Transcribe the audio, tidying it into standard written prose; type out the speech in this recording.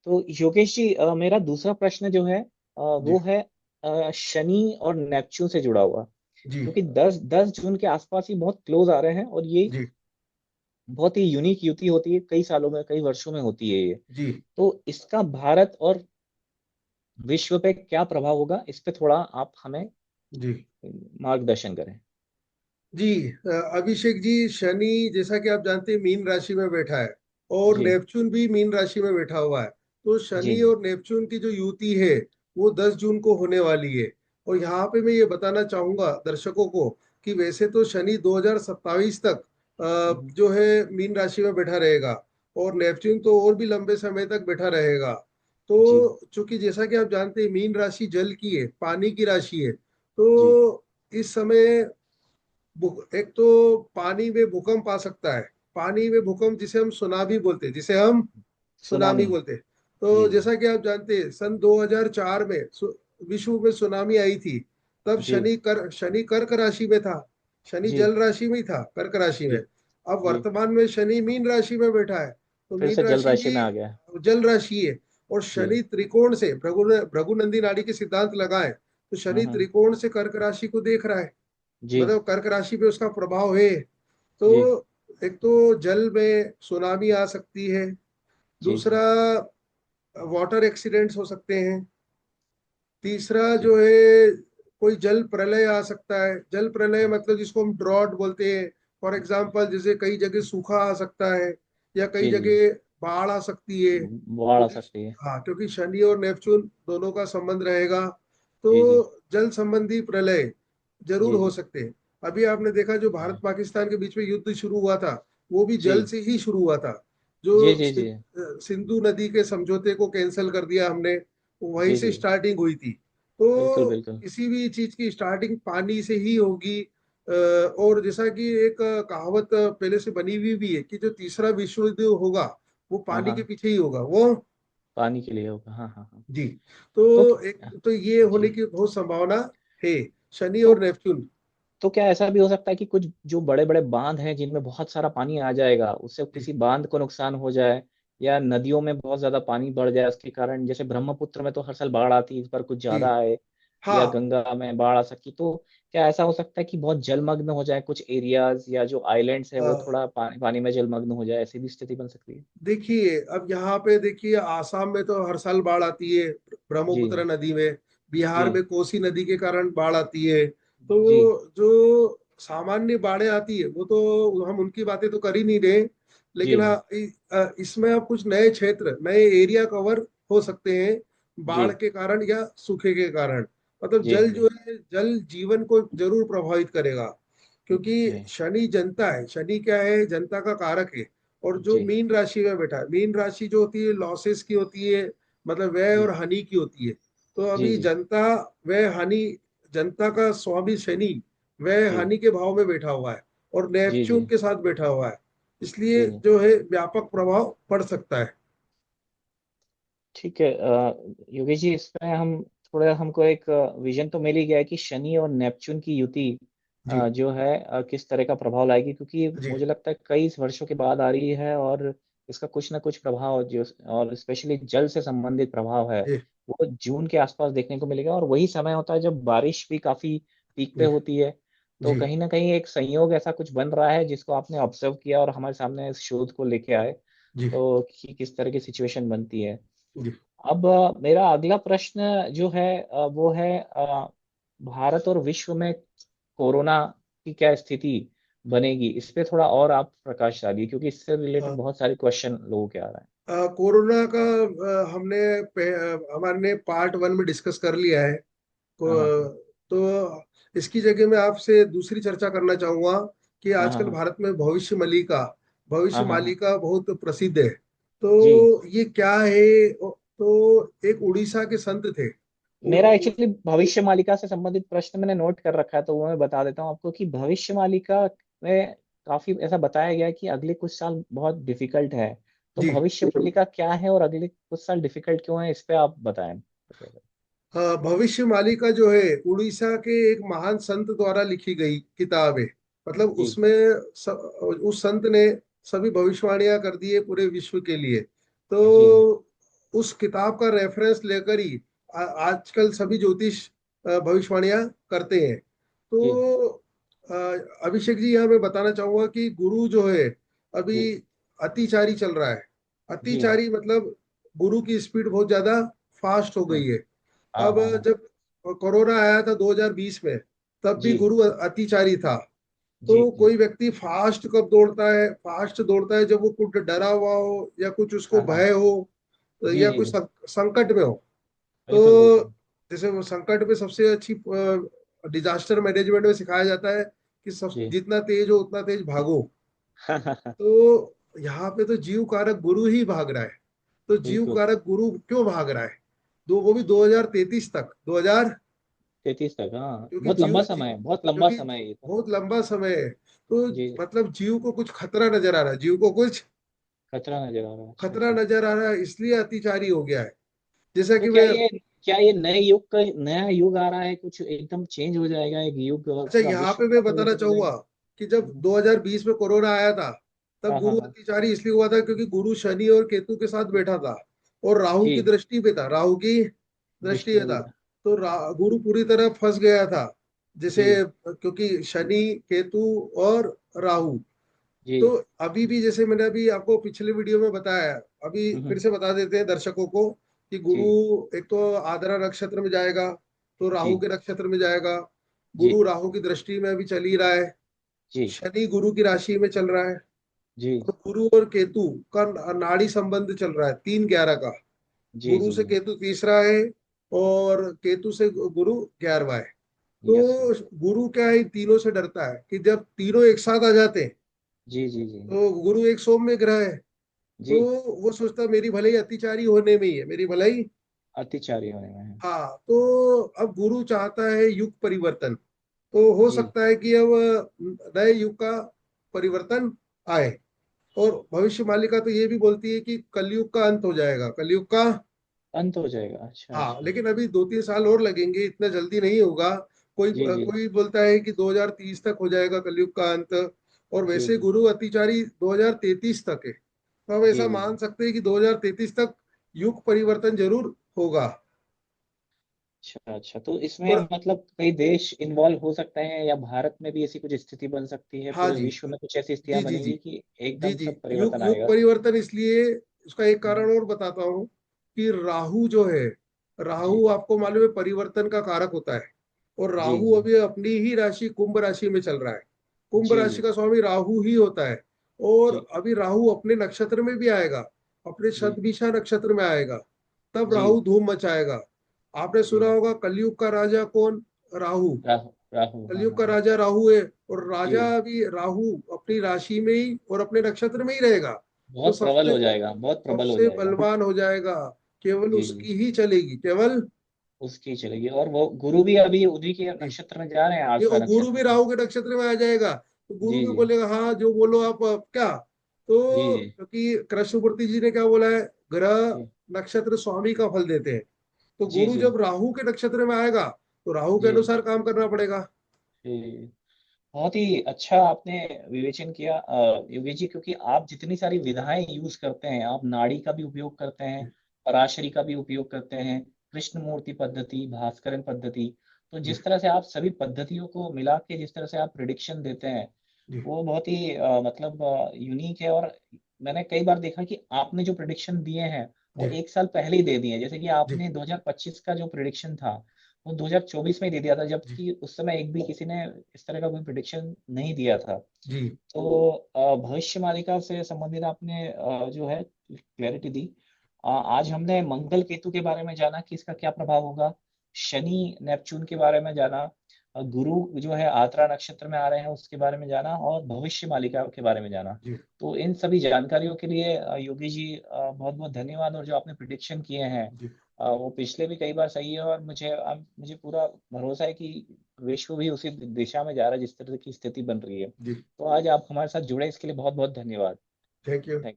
तो योगेश जी, मेरा दूसरा प्रश्न जो है जी वो है शनि और नेपच्यून से जुड़ा हुआ। जी क्योंकि 10 जून के आसपास ही बहुत क्लोज आ रहे हैं, और ये जी बहुत ही यूनिक युति होती है, कई सालों में, कई वर्षों में होती है ये। जी तो इसका भारत और विश्व पे क्या प्रभाव होगा, इस पे थोड़ा आप हमें जी मार्गदर्शन करें। जी। अभिषेक जी, शनि जैसा कि आप जानते हैं मीन राशि में बैठा है, और जी नेपच्यून भी मीन राशि में बैठा हुआ है। तो जी शनि जी और नेपच्यून की जो युति है वो 10 जून को होने वाली है। और यहाँ पे मैं ये बताना चाहूंगा दर्शकों को कि वैसे तो शनि 2027 तक हम्म, जो है मीन राशि में बैठा रहेगा, और नेपच्यून तो और भी लंबे समय तक बैठा रहेगा। जी तो चूंकि जैसा कि आप जानते हैं मीन राशि जल की है, पानी की राशि है, जी तो इस समय एक तो पानी में भूकंप आ सकता है। पानी में भूकंप जिसे हम सुनामी बोलते हैं, जिसे हम सुनामी सुनामी। बोलते हैं। तो जी जी जैसा कि आप जानते हैं सन 2004 में विश्व में सुनामी आई थी। तब जी शनि कर्क राशि में था। शनि जी जल राशि में ही था, कर्क राशि में। जी अब जी वर्तमान में शनि मीन राशि में बैठा है। तो फिर मीन से जल राशि राशि भी में आ गया। जल राशि है। और जी। शनि त्रिकोण से भृगु नंदी नाड़ी के सिद्धांत लगाए तो शनि हम्म। त्रिकोण से कर्क राशि को देख रहा है। जी मतलब कर्क राशि पे उसका प्रभाव है। तो जी एक तो जल में सुनामी आ सकती है। जी जी दूसरा, वाटर एक्सीडेंट्स हो सकते हैं। तीसरा जी जो है, कोई जल प्रलय आ सकता है। जल प्रलय मतलब जिसको हम ड्रॉट बोलते हैं। फॉर एग्जाम्पल, जैसे कई जगह सूखा आ सकता है, या कई जी जी जगह बाढ़ आ सकती है। बाढ़ आ क्योंकि सकती है। हाँ, क्योंकि शनि और नेपच्यून दोनों का संबंध रहेगा। तो जी जी जल संबंधी प्रलय जरूर जी हो जी सकते हैं। अभी आपने देखा जो भारत पाकिस्तान के बीच में युद्ध शुरू हुआ था, वो भी जल जी से ही शुरू हुआ था। जी जो जी जी सिंधु नदी के समझौते को कैंसिल कर दिया हमने, वहीं जी से जी स्टार्टिंग हुई थी। बिल्कुल तो बिल्कुल। किसी भी चीज की स्टार्टिंग पानी से ही होगी। और जैसा कि एक कहावत पहले से बनी हुई भी है कि जो तीसरा विश्व युद्ध होगा वो हाँ पानी के हाँ, पीछे ही होगा वो। पानी के लिए होगा, हाँ हाँ हाँ। जी। तो तो एक तो ये होने जी, की बहुत संभावना है, शनि तो और नेपच्यून। तो क्या ऐसा भी हो सकता है कि कुछ जो बड़े बड़े बांध हैं जिनमें बहुत सारा पानी आ जाएगा, उससे जी किसी बांध को नुकसान हो जाए, या नदियों में बहुत ज्यादा पानी बढ़ जाए उसके कारण, जैसे ब्रह्मपुत्र में तो हर साल बाढ़ आती है, इस बार कुछ जी। ज्यादा आए, या हाँ। गंगा में बाढ़ आ सकती, तो क्या ऐसा हो सकता है कि बहुत जलमग्न हो जाए कुछ एरियाज, या जो आइलैंड्स है वो थोड़ा पानी पानी में जलमग्न हो जाए, ऐसी भी स्थिति बन सकती है। देखिए, अब यहाँ पे देखिए, आसाम में तो हर साल बाढ़ आती है जी ब्रह्मपुत्र नदी में। बिहार जी में कोसी नदी के कारण बाढ़ आती है। तो जी जो सामान्य बाढ़ें आती है वो तो हम उनकी बातें तो कर ही नहीं रहे। जी लेकिन हाँ, इसमें अब कुछ नए क्षेत्र, नए एरिया कवर हो सकते हैं जी बाढ़ के कारण या सूखे के कारण। मतलब जी जल जी जो है, जल जीवन को जरूर प्रभावित करेगा। क्योंकि जी शनि जनता है, शनि क्या है, जनता का कारक है। और जो जी मीन राशि में बैठा है, मीन राशि जो होती है लॉसेस की होती है, मतलब व्यय जी और हानि की होती है। तो जी अभी जी जनता, व्यय हानि, जनता का स्वामी शनि व्यय जी हानि के भाव में बैठा हुआ है, और जी नेपच्यून जी के साथ बैठा हुआ है। इसलिए जी जो है व्यापक प्रभाव पड़ सकता है। ठीक है। योगेश जी, इसमें हम थोड़ा, हमको एक विजन तो मिल ही गया है कि शनि और नेपच्यून की युति जी जो है किस तरह का प्रभाव लाएगी, क्योंकि जी मुझे लगता है कई वर्षों के बाद आ रही है, और इसका कुछ ना कुछ प्रभाव जो, और स्पेशली जल से संबंधित प्रभाव है, जी वो जून के आसपास देखने को मिलेगा, और वही समय होता है जब बारिश भी काफी पीक पे जी होती है। तो जी कहीं ना कहीं एक संयोग ऐसा कुछ बन रहा है जिसको आपने ऑब्जर्व किया और हमारे सामने इस शोध को लेके आए, जी तो कि किस तरह की सिचुएशन बनती है। जी। अब मेरा अगला प्रश्न जो है वो है भारत और विश्व में कोरोना की क्या स्थिति बनेगी, इस पे थोड़ा और आप प्रकाश डालिए, क्योंकि इससे रिलेटेड बहुत सारे क्वेश्चन लोगों के आ रहे हैं। कोरोना का हमने हमारे ने पार्ट 1 में डिस्कस कर लिया है। हाँ हाँ हाँ तो इसकी जगह मैं आपसे दूसरी चर्चा करना चाहूंगा कि हाँ हाँ आजकल हाँ भारत में भविष्य हाँ हाँ हाँ, मालिका बहुत प्रसिद्ध है। जी। तो ये क्या है? तो एक उड़ीसा के संत थे। मेरा एक्चुअली भविष्य मालिका से संबंधित प्रश्न मैंने नोट कर रखा है, तो वो मैं बता देता हूँ आपको कि भविष्य मालिका में काफी ऐसा बताया गया है कि अगले कुछ साल बहुत डिफिकल्ट है। तो जी। भविष्य मालिका क्या है और अगले कुछ साल डिफिकल्ट क्यों है, इस पे आप बताएं। भविष्य मालिका जो है उड़ीसा के एक महान संत द्वारा लिखी गई किताब है। मतलब जी उसमें उस संत ने सभी भविष्यवाणियां कर दी है पूरे विश्व के लिए। जी तो उस किताब का रेफरेंस लेकर ही आजकल सभी ज्योतिष भविष्यवाणियां करते हैं। जी तो अ, अभिषेक जी, यहाँ मैं बताना चाहूंगा कि गुरु जो है अभी जी अतिचारी चल रहा है। जी। अतिचारी मतलब गुरु की स्पीड बहुत ज्यादा फास्ट हो गई हाँ है। हाँ अब हाँ हाँ। जब कोरोना आया था 2020 में, तब भी जी गुरु अतिचारी था। जी तो जी। कोई व्यक्ति फास्ट कब दौड़ता है? फास्ट दौड़ता है जब वो कुछ डरा हुआ हो या कुछ उसको हाँ हाँ। भय हो जी या जी कुछ जी। संकट में हो। बिल्कुल तो बिल्कुल। जैसे वो संकट में सबसे अच्छी डिजास्टर मैनेजमेंट में सिखाया जाता है कि सब जी। जितना तेज हो उतना तेज भागो। हाँ हाँ हाँ। तो यहाँ पे तो जीव कारक गुरु ही भाग रहा है। तो जीव बिल्कुल। कारक गुरु क्यों भाग रहा है? वो भी 2033 तक, 2000, 33 तक, हाँ क्योंकि बहुत लंबा समय है, बहुत लंबा क्योंकि समय है ये तो। बहुत लंबा समय है। तो जी। मतलब जीव को कुछ खतरा नजर आ रहा है, जीव को कुछ खतरा नजर आ रहा है, अच्छा खतरा अच्छा। नजर आ रहा है, इसलिए अतिचारी हो गया है। जैसा तो कि मैं, क्या ये नए युग का नया युग आ रहा है, कुछ एकदम चेंज हो जाएगा एक युग और अच्छा, पूरा यहाँ विश्व पे मैं का बताना परिवर्तन हो चाहूंगा जाएगा? कि जब 2020 में कोरोना आया था, तब हाँ हाँ गुरु हाँ। अतिचारी इसलिए हुआ था क्योंकि गुरु शनि और केतु के साथ बैठा था और राहु की जी। दृष्टि पे था, राहु की दृष्टि दृष्टि पे में भी था। था। तो गुरु पूरी तरह फंस गया था। जैसे जी क्योंकि शनि, केतु और राहु। जी। तो अभी भी जैसे मैंने अभी आपको पिछले वीडियो में बताया, अभी फिर हम्म। से बता देते हैं दर्शकों को कि गुरु जी एक तो आद्रा नक्षत्र में जाएगा, तो राहु जी के नक्षत्र में जाएगा। जी गुरु राहु की दृष्टि में अभी चल ही रहा है। जी शनि गुरु की राशि में चल रहा है। जी और गुरु और केतु का नाड़ी संबंध चल रहा है 3-11 का। जी गुरु जी से जी। केतु तीसरा है और केतु से गुरु 11वां है। यस तो यस। गुरु क्या है, इन तीनों से डरता है कि जब तीनों एक साथ आ जाते हैं, जी जी जी तो गुरु एक सौम्य ग्रह है, तो जी। वो सोचता है मेरी भलाई अतिचारी होने में ही है, मेरी भलाई। अतिचारी होने में है। हाँ, तो अब गुरु चाहता है युग परिवर्तन। तो हो जी। सकता है कि अब नए युग का परिवर्तन आए। और भविष्य मालिका तो ये भी बोलती है कि कलयुग का अंत हो जाएगा, कलयुग का। अंत हो जाएगा, अच्छा हाँ, अच्छा। लेकिन अभी 2-3 साल और लगेंगे, इतना जल्दी नहीं होगा। कोई जी जी कोई बोलता है कि 2030 तक हो जाएगा कलयुग का अंत। और जी वैसे जी गुरु अतिचारी 2033 तक है, तो हम जी ऐसा जी। मान सकते हैं कि 2033 तक युग परिवर्तन जरूर होगा। अच्छा अच्छा, तो इसमें और मतलब कई देश इन्वॉल्व हो सकते हैं या भारत में भी ऐसी कुछ स्थिति बन सकती है, हाँ पूरे जी, विश्व में कुछ ऐसी जी स्थितियां जी जी बनेंगी कि जी एकदम जी। सब युग परिवर्तन युग आएगा? परिवर्तन इसलिए, उसका एक हम्म। कारण और बताता हूँ कि राहु जो है, जी राहु आपको मालूम है परिवर्तन का कारक होता है। और जी राहु जी अभी अपनी ही राशि कुंभ राशि में चल रहा है। कुंभ जी राशि जी का स्वामी राहु ही होता है। और जी अभी राहु अपने नक्षत्र में भी आएगा, अपने जी शतभिषा नक्षत्र में आएगा। तब जी राहु धूम मचाएगा। आपने सुना जी। होगा कलयुग का राजा कौन? राहु। राहु राहु, हाँ कलयुग हाँ का हाँ। राजा राहु है। और राजा जी। भी राहु अपनी राशि में ही और अपने नक्षत्र में ही रहेगा। तो बहुत प्रबल सबसे हो जाएगा, बहुत प्रबल हो सबसे जाएगा। बलवान हो जाएगा। केवल जी जी। उसकी ही चलेगी, केवल। उसकी चलेगी, और वो गुरु भी अभी उन्हीं के जी, नक्षत्र में जा रहे हैं, ये आश्रा और गुरु नक्षत्र भी में। राहु के नक्षत्र में आ जाएगा। तो गुरु जी भी जी बोलेगा हाँ जो बोलो आप, क्या। जी तो जी क्योंकि कृष्णमूर्ति जी ने क्या बोला है, ग्रह जी नक्षत्र स्वामी का फल देते हैं। तो जी गुरु जी जब राहु के नक्षत्र में आएगा, तो राहु के जी अनुसार काम करना पड़ेगा। जी। बहुत ही अच्छा आपने विवेचन किया योगेश जी, क्योंकि आप जितनी सारी विधाएं यूज करते हैं, आप नाड़ी का भी उपयोग करते हैं, जी पराशरी का भी उपयोग करते हैं, कृष्ण मूर्ति पद्धति, भास्करन पद्धति। तो जी जिस तरह से आप सभी पद्धतियों को मिला के जिस तरह से आप प्रिडिक्शन देते हैं, जी वो बहुत ही मतलब यूनिक है। और मैंने कई बार देखा कि आपने जो प्रिडिक्शन दिए हैं वो जी एक साल पहले ही दे दिए हैं। जैसे कि जी आपने 2025 का जो प्रिडिक्शन था वो 2024 में ही दे दिया था, जी जबकि उस समय एक भी किसी ने इस तरह का कोई प्रिडिक्शन नहीं दिया था। जी तो भविष्य मालिका से संबंधित आपने जो है क्लैरिटी दी। आज हमने मंगल केतु के बारे में जाना कि इसका क्या प्रभाव होगा, शनि नेपच्यून के बारे में जाना, गुरु जो है आत्रा नक्षत्र में आ रहे हैं उसके बारे में जाना, और भविष्य मालिका के बारे में जाना। जी तो इन सभी जानकारियों के लिए योगी जी बहुत बहुत धन्यवाद। और जो आपने प्रिडिक्शन किए हैं जी वो पिछले भी कई बार सही है, और मुझे पूरा भरोसा है कि विश्व भी उसी दिशा में जा रहा है जिस तरह की स्थिति बन रही है। जी। तो आज आप हमारे साथ जुड़े, इसके लिए बहुत बहुत धन्यवाद। Thank you. थैंक